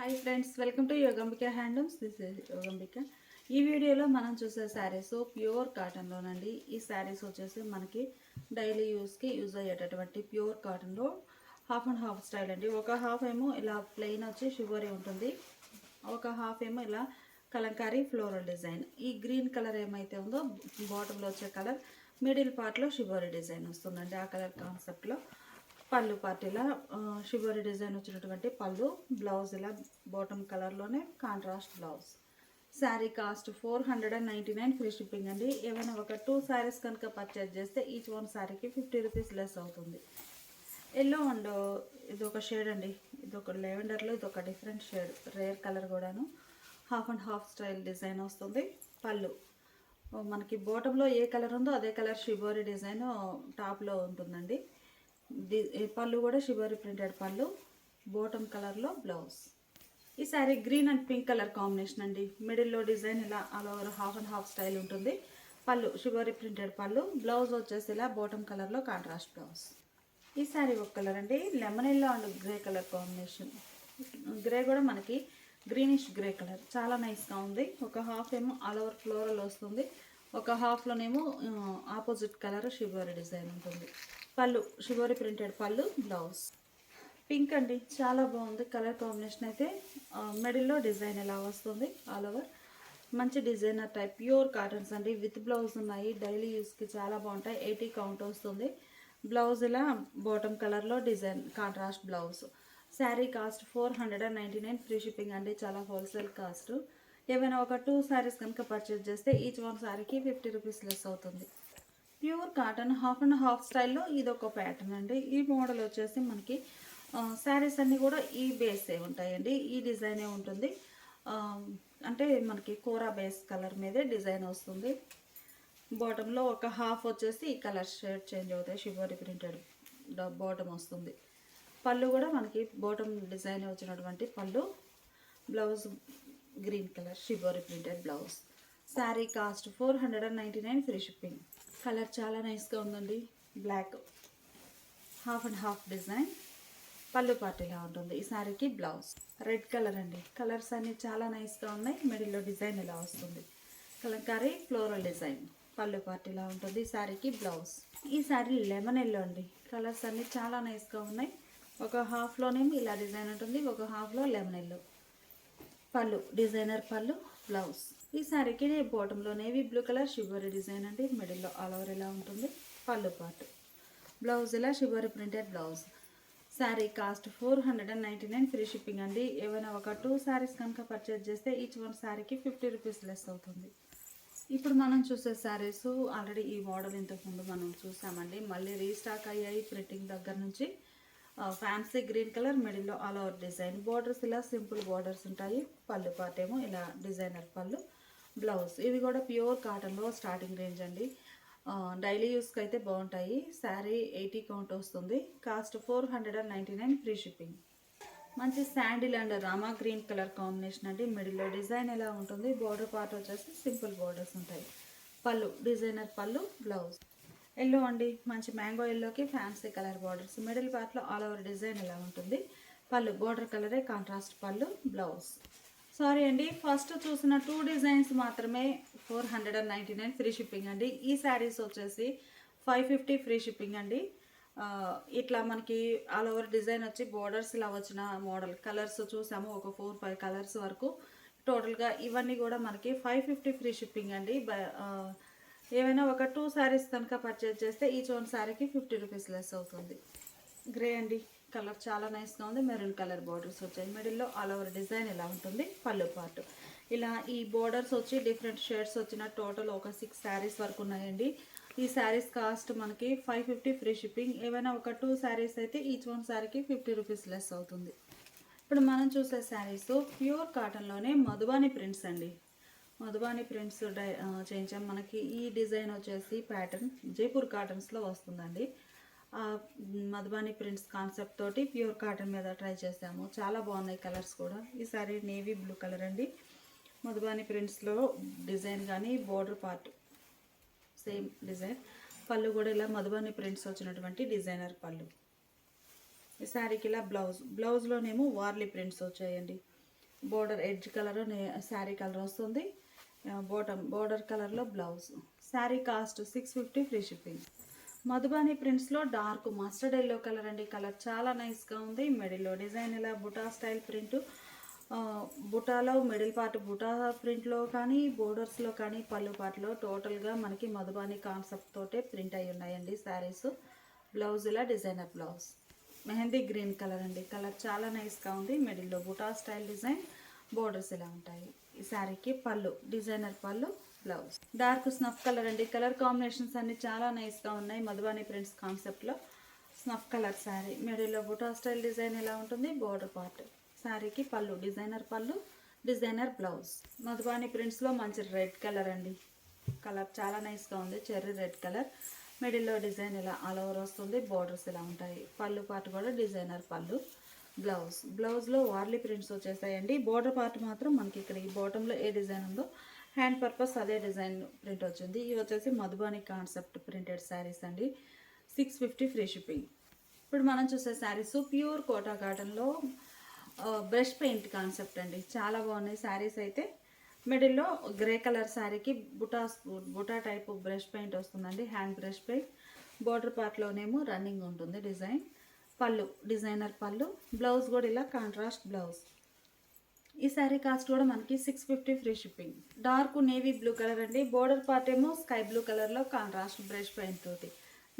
Hi friends, welcome to Yogambika handlooms. This is Yogambika. ఈ వీడియోలో మనం చూసే శారీస్ ప్యూర్ కాటన్లోనండి. ఈ శారీస్ వచ్చేసి మనకి డైలీ యూస్కి యూజ్ అయ్యేటటువంటి ప్యూర్ కాటన్లో హాఫ్ అండ్ హాఫ్ స్టైల్ అండి. ఒక హాఫ్ ఏమో ఇలా ప్లెయిన్ వచ్చి షివరీ ఉంటుంది, ఒక హాఫ్ ఏమో ఇలా కలంకారీ ఫ్లోరల్ డిజైన్. ఈ గ్రీన్ కలర్ ఏమైతే ఉందో బాటంలో వచ్చే కలర్, మిడిల్ పార్ట్లో షివరీ డిజైన్ వస్తుందండి. ఆ కలర్ కాన్సెప్ట్లో పళ్ళు పార్ట్ ఇలా షివరీ డిజైన్ వచ్చినటువంటి పళ్ళు, బ్లౌజ్ ఇలా బాటమ్ కలర్లోనే contrast blouse. Sari cost 499 free shipping అండి. ఏమైనా ఒక 2 శారీస్ కనుక పర్చేజ్ చేస్తే ఈచ్ వన్ శారీకి 50 రూపీస్ లెస్ అవుతుంది. ఎల్లో అండ్ ఇది ఒక షేడ్ అండి, ఇది ఒక లెవెండర్లో ఇది ఒక డిఫరెంట్ షేడ్, రేర్ కలర్ కూడాను. Half and half style design వస్తుంది. పళ్ళు మనకి బాటంలో ఏ కలర్ ఉందో అదే కలర్ షివరీ డిజైన్ టాప్లో ఉంటుందండి. పళ్ళు కూడా షివరీ ప్రింటెడ్ పళ్ళు, బాటమ్ కలర్లో బ్లౌజ్. ఈ sari green and pink colour combination అండి. మిడిల్లో డిజైన్ ఇలా all over half and half style ఉంటుంది. పళ్ళు షివరీ ప్రింటెడ్ పళ్ళు, బ్లౌజ్ వచ్చేసి ఇలా బాటమ్ కలర్లో కాంట్రాస్ట్ బ్లౌజ్. ఈ శారీ ఒక కలర్ అండి, lemon yellow and grey colour combination. Grey కూడా మనకి గ్రీనిష్ గ్రే కలర్, చాలా నైస్గా ఉంది. ఒక హాఫ్ ఏమో ఆల్ ఓవర్ ఫ్లోరల్ వస్తుంది, ఒక హాఫ్లోనేమో ఆపోజిట్ కలర్ షివరీ డిజైన్ ఉంటుంది. పళ్ళు షివరీ ప్రింటెడ్ పళ్ళు, బ్లౌజ్. పింక్ అండి, చాలా బాగుంది కలర్ కాంబినేషన్ అయితే. మిడిల్లో డిజైన్ ఎలా వస్తుంది ఆల్ ఓవర్. మంచి డిజైనర్ టైప్ ప్యూర్ కాటన్స్ అండి, విత్ బ్లౌజ్ ఉన్నాయి. డైలీ యూస్కి చాలా బాగుంటాయి. 80 కౌంట్ వస్తుంది. బ్లౌజ్ ఇలా బాటమ్ కలర్లో design contrast blouse. Sari cost 499 free shipping అండి, చాలా హోల్సేల్ కాస్ట్. ఏమైనా ఒక 2 శారీస్ కనుక పర్చేజ్ చేస్తే ఈచ్ వన్ శారీకి 50 రూపీస్ లెస్ అవుతుంది. Pure cotton half and half స్టైల్లో ఇది ఒక ప్యాటర్న్ అండి. ఈ మోడల్ వచ్చేసి మనకి శారీస్ అన్నీ కూడా ఈ బేసే ఉంటాయండి, ఈ డిజైనే ఉంటుంది. అంటే మనకి కోరా బేస్ కలర్ మీదే డిజైన్ వస్తుంది. బాటంలో ఒక హాఫ్ వచ్చేసి ఈ కలర్ షేడ్ చేంజ్ అవుతాయి, షివరీ ప్రింటెడ్ బాటమ్ వస్తుంది. పళ్ళు కూడా మనకి బాటమ్ డిజైన్ వచ్చినటువంటి పళ్ళు, blouse green colour shibori printed blouse. Sari cost 499 free shipping. Colour చాలా నైస్గా ఉందండి, black half and half design. పళ్ళు పార్ట్ ఇలా ఉంటుంది. ఈ శారీకి బ్లౌజ్ రెడ్ కలర్ అండి. కలర్స్ అన్నీ చాలా నైస్గా ఉన్నాయి. మిడిల్లో డిజైన్ ఇలా వస్తుంది, కలంకారీ ఫ్లోరల్ డిజైన్. పళ్ళు పార్ట్ ఇలా ఉంటుంది. ఈ శారీకి బ్లౌజ్. ఈ శారీ లెమన్ ఎల్లో అండి. కలర్స్ అన్నీ చాలా నైస్గా ఉన్నాయి. ఒక హాఫ్లోనేమో ఇలా డిజైన్ ఉంటుంది, ఒక హాఫ్లో lemon yellow. Pallu designer pallu, blouse. ఈ శారీకి బాటంలో navy blue colour shibori design అండి, మిడిల్లో ఆల్ ఓవర్ ఇలా ఉంటుంది. పళ్ళు పార్ట్, బ్లౌజ్ ఇలా shibori printed blouse. Sari cost 499 free shipping అండి. ఏమైనా ఒక 2 శారీస్ కనుక పర్చేజ్ చేస్తే ఈచ్ వన్ శారీకి 50 రూపీస్ లెస్ అవుతుంది. ఇప్పుడు మనం చూసే శారీస్ ఆల్రెడీ ఈ మోడల్ ఇంతకుముందు మనం చూసామండి, మళ్ళీ రీస్టాక్ అయ్యాయి ప్రింటింగ్ దగ్గర నుంచి. ఫ్యాన్సీ గ్రీన్ కలర్, మిడిల్లో ఆల్ ఓవర్ డిజైన్. బోర్డర్స్ ఇలా సింపుల్ బోర్డర్స్ ఉంటాయి. పళ్ళు పార్ట్ ఏమో ఇలా డిజైనర్ పళ్ళు, బ్లౌజ్. ఇవి కూడా ప్యూర్ కాటన్లో స్టార్టింగ్ రేంజ్ అండి, డైలీ యూస్కి అయితే బాగుంటాయి. శారీ 80 కౌంట్ వస్తుంది. Cost 499 free shipping. మంచి sandal and Rama green colour combination అండి. మిడిల్లో డిజైన్ ఎలా ఉంటుంది, బోర్డర్ పార్ట్ వచ్చేసి సింపుల్ బోర్డర్స్ ఉంటాయి. Pallu designer pallu, blouse. Yellow అండి, మంచి మ్యాంగో ఎల్లోకి ఫ్యాన్సీ కలర్ బార్డర్స్. మిడిల్ పార్ట్లో ఆల్ ఓవర్ డిజైన్ ఎలా ఉంటుంది. పళ్ళు బార్డర్ కలరే కాంట్రాస్ట్ పళ్ళు, బ్లౌజ్. సారీ అండి, ఫస్ట్ చూసిన 2 డిజైన్స్ మాత్రమే 499 ఫ్రీ షిప్పింగ్ అండి. ఈ శారీస్ వచ్చేసి 550 ఫ్రీ షిప్పింగ్ అండి. ఇట్లా మనకి ఆల్ ఓవర్ డిజైన్ వచ్చి బోర్డర్స్ ఇలా వచ్చిన మోడల్ కలర్స్ చూసాము, ఒక 4-5 కలర్స్ వరకు. టోటల్గా ఇవన్నీ కూడా మనకి 550 ఫ్రీ షిప్పింగ్ అండి. ఏమైనా ఒక 2 శారీస్ కనుక పర్చేజ్ చేస్తే ఈచ్ వన్ శారీకి 50 రూపీస్ లెస్ అవుతుంది. గ్రే అండి, కలర్ చాలా నైస్గా ఉంది. మెరూన్ కలర్ బార్డర్స్ వచ్చాయి. మిడిల్లో ఆల్ ఓవర్ డిజైన్ ఇలా ఉంటుంది. పళ్ళు పార్ట్ ఇలా ఈ బోర్డర్స్ వచ్చి డిఫరెంట్ షేడ్స్ వచ్చిన టోటల్ ఒక 6 శారీస్ వరకు ఉన్నాయండి. ఈ శారీస్ కాస్ట్ మనకి 550 ఫ్రీ షిప్పింగ్. ఏమైనా ఒక 2 శారీస్ అయితే ఈచ్ వన్ శారీకి 50 రూపీస్ లెస్ అవుతుంది. ఇప్పుడు మనం చూసే శారీస్ ప్యూర్ కాటన్లోనే మధుబాని ప్రింట్స్ అండి. మధుబాని ప్రింట్స్ చేయించాం. మనకి ఈ డిజైన్ వచ్చేసి ప్యాటర్న్ జైపూర్ కాటన్స్లో వస్తుందండి. మధుబాని ప్రింట్స్ కాన్సెప్ట్ తోటి ప్యూర్ కాటన్ మీద ట్రై చేసాము. చాలా బాగున్నాయి కలర్స్ కూడా. ఈసారి నేవీ బ్లూ కలర్ అండి. మధుబాని ప్రింట్స్లో డిజైన్ కానీ బోర్డర్ పార్ట్ సేమ్ డిజైన్. పళ్ళు కూడా ఇలా మధుబాని ప్రింట్స్ వచ్చినటువంటి డిజైనర్ పళ్ళు. ఈ శారీకి ఇలా బ్లౌజ్లోనేమో వార్లీ ప్రింట్స్ వచ్చాయండి. Border edge colour sari colour వస్తుంది. బోర్డర్ కలర్లో blouse. Sari cost 650 free shipping. Madhubani ప్రింట్స్లో డార్క్ మస్టర్డ్ ఎల్లో కలర్ అండి. కలర్ చాలా నైస్గా ఉంది. మిడిల్లో డిజైన్ ఇలా బుటా స్టైల్ ప్రింట్, బుటాలో మిడిల్ పార్ట్ బుటా ప్రింట్లో కానీ బోర్డర్స్లో కానీ పళ్ళు పాటలో టోటల్గా మనకి మధుబాని కాన్సెప్ట్ తోటే ప్రింట్ అయి ఉన్నాయండి శారీస్. బ్లౌజ్ ఇలా designer blouse. Mehndi green colour అండి. కలర్ చాలా నైస్గా ఉంది. మిడిల్లో బుటా స్టైల్ డిజైన్, బోర్డర్స్ ఇలా ఉంటాయి. ఈ శారీకి పళ్ళు designer pallu, blouse. Dark snuff colour అండి. కలర్ కాంబినేషన్స్ అన్ని చాలా నైస్గా ఉన్నాయి. మధుబాని ప్రింట్స్ కాన్సెప్ట్లో స్నఫ్ కలర్ శారీ. మిడిల్లో బుటా స్టైల్ డిజైన్ ఇలా ఉంటుంది. Border part. శారీకి పళ్ళు డిజైనర్ పళ్ళు, డిజైనర్ బ్లౌజ్. మధుబాని ప్రింట్స్లో మంచి రెడ్ కలర్ అండి. కలర్ చాలా నైస్గా ఉంది. Cherry red colour. మిడిల్లో డిజైన్ ఇలా ఆల్ ఓవర్ వస్తుంది. బోర్డర్స్ ఇలా ఉంటాయి. పళ్ళు పార్ట్ కూడా డిజైనర్ పళ్ళు, బ్లౌజ్. బ్లౌజ్లో వార్లీ ప్రింట్స్ వచ్చేసాయండి. బోర్డర్ పార్ట్ మాత్రం మనకి ఇక్కడ ఈ బాటంలో ఏ డిజైన్ ఉందో హ్యాండ్ పర్పస్ అదే డిజైన్ ప్రింట్ వచ్చింది. ఇవి వచ్చేసి మధుబాని కాన్సెప్ట్ ప్రింటెడ్ శారీస్ అండి. 650 ఫ్రీ షిప్పింగ్. ఇప్పుడు మనం చూసే శారీస్ ప్యూర్ కోటా కాటన్లో బ్రష్ పెయింట్ కాన్సెప్ట్ అండి. చాలా బాగున్నాయి శారీస్ అయితే. మిడిల్లో గ్రే కలర్ శారీకి బుటా టైపు బ్రష్ పెయింట్ వస్తుందండి. Hand brush paint. బోర్డర్ పార్ట్లోనేమో రన్నింగ్ ఉంటుంది design. Pallu designer pallu, blouse కూడా ఇలా కాంట్రాస్ట్ బ్లౌజ్. ఈ శారీ కాస్ట్ కూడా మనకి 650 free shipping. Dark navy blue colour అండి. బోర్డర్ పార్ట్ ఏమో స్కై బ్లూ కలర్లో కాంట్రాస్ట్ బ్రష్ పెయింట్ తోటి.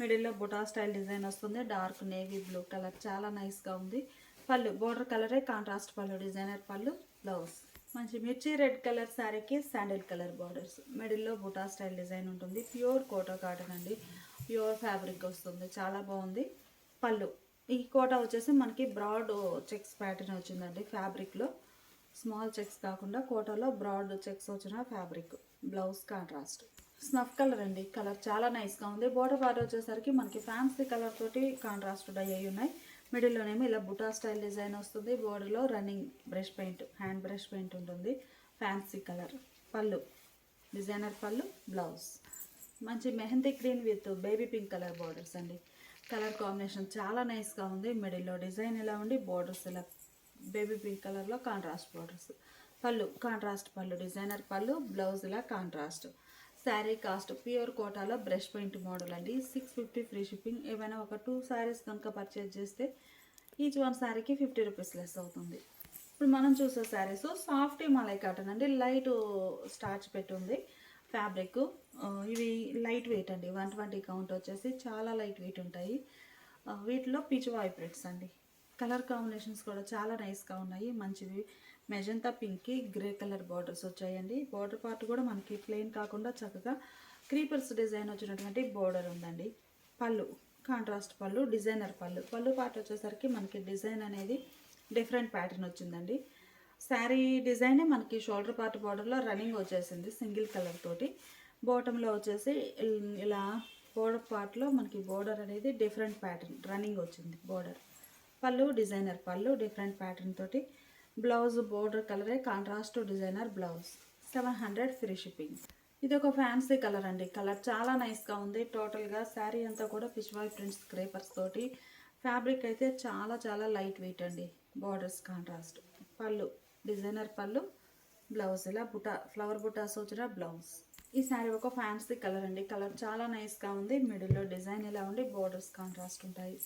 మిడిల్లో బుటా స్టైల్ డిజైన్ వస్తుంది. డార్క్ నేవీ బ్లూ కలర్ చాలా నైస్గా ఉంది. పళ్ళు బోర్డర్ కలరే కాంట్రాస్ట్ పళ్ళు, డిజైనర్ పళ్ళు, బ్లౌజ్. మంచి మిర్చి రెడ్ కలర్ శారీకి శాండిల్ కలర్ బార్డర్స్. మిడిల్లో బుటా స్టైల్ డిజైన్ ఉంటుంది. ప్యూర్ కోటా కాటన్ అండి. ప్యూర్ ఫ్యాబ్రిక్ వస్తుంది. చాలా బాగుంది. పళ్ళు ఈ కోటా వచ్చేసి మనకి బ్రాడ్ చెక్స్ ప్యాటర్న్ వచ్చిందండి. ఫ్యాబ్రిక్లో స్మాల్ చెక్స్ కాకుండా కోటాలో బ్రాడ్ చెక్స్ వచ్చిన fabric. Blouse contrast. Snuff colour అండి. కలర్ చాలా నైస్గా ఉంది. బోర్డర్ పార్ట్ వచ్చేసరికి మనకి ఫ్యాన్సీ కలర్ తోటి కాంట్రాస్ట్ డై అయి ఉన్నాయి. మిడిల్లోనేమో ఇలా బుటా స్టైల్ డిజైన్ వస్తుంది. బోర్డర్లో running brush paint, hand brush paint ఉంటుంది. Fancy colour. Pallu designer pallu, blouse. మంచి mehndi green with baby pink colour borders అండి. కలర్ కాంబినేషన్ చాలా నైస్గా ఉంది. మిడిల్లో డిజైన్ ఇలా ఉండి బోర్డర్స్ ఇలా బేబీ పింక్ కలర్లో కాంట్రాస్ట్ బార్డర్స్. పళ్ళు కాంట్రాస్ట్ పళ్ళు, డిజైనర్ పళ్ళు, బ్లౌజ్ ఇలా కాంట్రాస్ట్. శారీ కాస్ట్ ప్యూర్ కోటాలో బ్రష్ పెయింట్ మోడల్ అండి. 650 ఫ్రీ షిప్పింగ్. ఏమైనా ఒక 2 శారీస్ కనుక పర్చేజ్ చేస్తే ఈచ్ వన్ శారీకి 50 రూపీస్ లెస్ అవుతుంది. ఇప్పుడు మనం చూసే శారీస్ సాఫ్ట్ మలై కాటన్ అండి. లైట్ స్టార్చ్ పెట్టుంది ఫ్యాబ్రిక్. ఇవి లైట్ వెయిట్ అండి. 120 కౌంట్ వచ్చేసి చాలా లైట్ వెయిట్ ఉంటాయి. వీటిలో పిచ్వాయ్ ప్రింట్స్ అండి. కలర్ కాంబినేషన్స్ కూడా చాలా నైస్గా ఉన్నాయి. మంచివి. మెజంతా పింక్కి గ్రే కలర్ బార్డర్స్ వచ్చాయండి. బార్డర్ పార్ట్ కూడా మనకి ప్లెయిన్ కాకుండా చక్కగా క్రీపర్స్ డిజైన్ వచ్చినటువంటి బార్డర్ ఉందండి. పళ్ళు కాంట్రాస్ట్ పళ్ళు, డిజైనర్ పళ్ళు. పళ్ళు పార్ట్ వచ్చేసరికి మనకి డిజైన్ అనేది డిఫరెంట్ ప్యాటర్న్ వచ్చిందండి. శారీ డిజైనే మనకి షోల్డర్ పార్ట్ బార్డర్లో రన్నింగ్ వచ్చేసింది సింగిల్ కలర్ తోటి. బాటంలో వచ్చేసి ఇలా బోర్డర్ పార్ట్లో మనకి బోర్డర్ అనేది డిఫరెంట్ ప్యాటర్న్ రన్నింగ్ వచ్చింది బోర్డర్. పళ్ళు డిజైనర్ పళ్ళు, డిఫరెంట్ ప్యాటర్న్ తోటి. బ్లౌజ్ బోర్డర్ కలరే contrast designer blouse. 700 free shipping. ఇది ఒక ఫ్యాన్సీ కలర్ అండి. కలర్ చాలా నైస్గా ఉంది. టోటల్గా శారీ అంతా కూడా పిచ్వాయ్ ప్రింట్స్ క్రేపర్స్ తోటి. ఫ్యాబ్రిక్ అయితే చాలా చాలా లైట్ వెయిట్ అండి. Borders contrast. పళ్ళు డిజైనర్ పళ్ళు, బ్లౌజ్ ఇలా బుటా ఫ్లవర్ బుటాస్ వచ్చిన బ్లౌజ్. ఈ శారీ ఒక ఫ్యాన్సీ కలర్ అండి. కలర్ చాలా నైస్గా ఉంది. మిడిల్లో డిజైన్ ఇలా ఉండి బోర్డర్స్ కాంట్రాస్ట్ ఉంటాయి.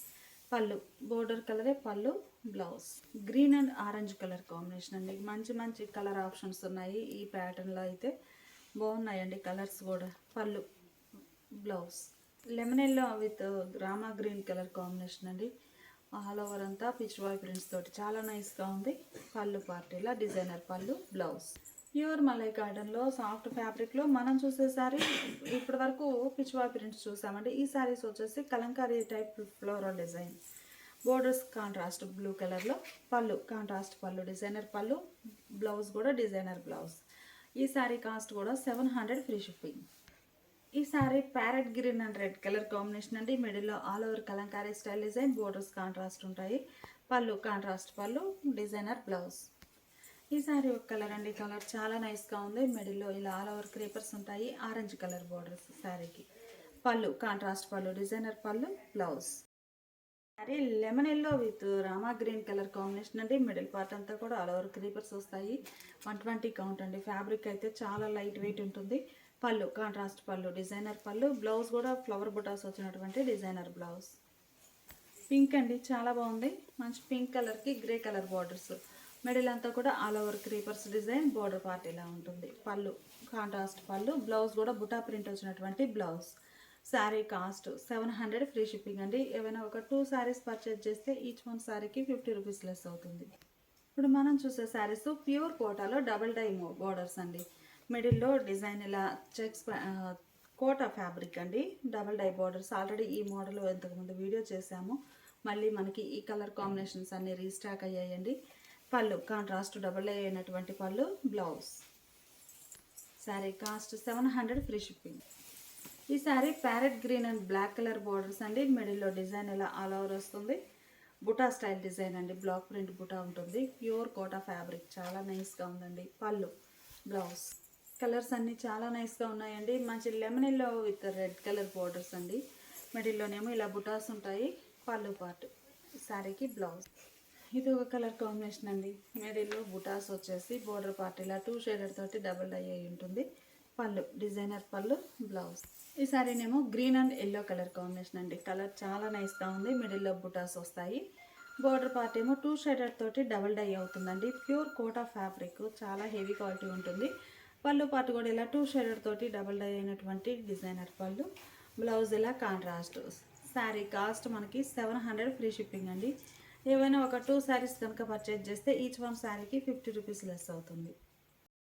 పళ్ళు బోర్డర్ కలరే పళ్ళు, blouse. Green and orange colour combination అండి. మంచి మంచి కలర్ ఆప్షన్స్ ఉన్నాయి. ఈ ప్యాటర్న్లో అయితే బాగున్నాయండి కలర్స్ కూడా. పళ్ళు blouse. Lemon yellow with Rama green colour combination అండి. ఆల్ ఓవర్ అంతా పిచ్వాయ్ ప్రింట్స్ తోటి చాలా నైస్గా ఉంది. పళ్ళు పార్టీలా designer pallu, blouse. Pure malai కాటన్లో సాఫ్ట్ ఫ్యాబ్రిక్లో మనం చూసే శారీ ఇప్పటి వరకు పిచ్వాయ్ ప్రింట్స్ చూసామండి. ఈ శారీస్ వచ్చేసి Kalamkari type floral design. Borders contrast blue కలర్లో. పళ్ళు కాంట్రాస్ట్ పళ్ళు, డిజైనర్ పళ్ళు, బ్లౌజ్ కూడా డిజైనర్ బ్లౌజ్. ఈ శారీ కాస్ట్ కూడా 700 ఫ్రీ షిప్పింగ్. ఈ sari parrot green and red colour combination అండి. మిడిల్లో all over Kalamkari style design, borders contrast ఉంటాయి. పళ్ళు కాంట్రాస్ట్ పళ్ళు, డిజైనర్ బ్లౌజ్. ఈ శారీ ఒక కలర్ అండి. కలర్ చాలా నైస్గా ఉంది. మిడిల్లో ఇలా ఆల్ ఓవర్ క్రేపర్స్ ఉంటాయి. ఆరెంజ్ కలర్ బోర్డర్స్ శారీకి. పళ్ళు కాంట్రాస్ట్ పళ్ళు, డిజైనర్ పళ్ళు, బ్లౌజ్. అరే lemon yellow with Rama green colour combination అండి. మిడిల్ పార్ట్ అంతా కూడా ఆల్ ఓవర్ క్రీపర్స్ వస్తాయి. 120 కౌంట్ అండి. ఫ్యాబ్రిక్ అయితే చాలా లైట్ వెయిట్ ఉంటుంది. పళ్ళు కాంట్రాస్ట్ పళ్ళు, డిజైనర్ పళ్ళు. బ్లౌజ్ కూడా ఫ్లవర్ బుటాస్ వచ్చినటువంటి డిజైనర్ బ్లౌజ్. పింక్ అండి, చాలా బాగుంది. మంచి పింక్ కలర్కి గ్రే కలర్ బార్డర్స్. మిడిల్ అంతా కూడా all over creepers design. Border part ఇలా ఉంటుంది. పళ్ళు కాంట్రాస్ట్ పళ్ళు. బ్లౌజ్ కూడా బుటా ప్రింట్ వచ్చినటువంటి blouse. Sari cost 700 free shipping అండి. ఏవైనా ఒక 2 శారీస్ పర్చేజ్ చేస్తే ఈచ్ వన్ శారీకి 50 రూపీస్ లెస్ అవుతుంది. ఇప్పుడు మనం చూసే శారీస్ ప్యూర్ కోటాలో డబల్ డై బోర్డర్స్ అండి. మిడిల్లో డిజైన్ ఇలా చెక్స్ కోటా ఫ్యాబ్రిక్ అండి. Double die borders. ఆల్రెడీ ఈ మోడల్ ఇంతకుముందు వీడియో చేశాము. మళ్ళీ మనకి ఈ కలర్ కాంబినేషన్స్ అన్నీ రీస్టాక్ అయ్యాయండి. పళ్ళు కాంట్రాస్ట్ డబల్ డై అయినటువంటి pallu. Blouse. Sari cost 700 free shipping. ఈ sari parrot green and black colour borders అండి. మిడిల్లో డిజైన్ ఇలా ఆల్ ఓవర్ వస్తుంది. బుటా స్టైల్ డిజైన్ అండి. బ్లాక్ ప్రింట్ బుటా ఉంటుంది. ప్యూర్ కోటా ఫ్యాబ్రిక్ చాలా నైస్గా ఉందండి. పళ్ళు బ్లౌజ్. కలర్స్ అన్నీ చాలా నైస్గా ఉన్నాయండి. మంచి lemon yellow with red colour borders అండి. మిడిల్లోనేమో ఇలా బుటాస్ ఉంటాయి. పళ్ళు పార్ట్. శారీకి బ్లౌజ్. ఇది ఒక కలర్ కాంబినేషన్ అండి. మిడిల్లో బుటాస్ వచ్చేసి బోర్డర్ పార్ట్ ఇలా 2 షేడెడ్ తోటి డబుల్ డై అయి ఉంటుంది. పళ్ళు డిజైనర్ పళ్ళు. బ్లౌజ్. ఈ సారీనేమో green and yellow colour combination అండి. కలర్ చాలా నైస్గా ఉంది. మిడిల్లో బుటాస్ వస్తాయి. బోర్డర్ పార్ట్ ఏమో 2 షేడెడ్ తోటి డబుల్ డై అవుతుందండి. ప్యూర్ కోటా ఫ్యాబ్రిక్ చాలా హెవీ క్వాలిటీ ఉంటుంది. పళ్ళు పార్ట్ కూడా ఇలా 2 షేడెడ్ తోటి డబుల్ డై అయినటువంటి డిజైనర్ పళ్ళు. బ్లౌజ్ ఇలా కాంట్రాస్ట్. శారీ కాస్ట్ మనకి 700 ఫ్రీ షిప్పింగ్ అండి. ఏవైనా ఒక 2 శారీస్ కనుక పర్చేజ్ చేస్తే ఈచ్ వన్ శారీకి 50 రూపీస్ లెస్ అవుతుంది.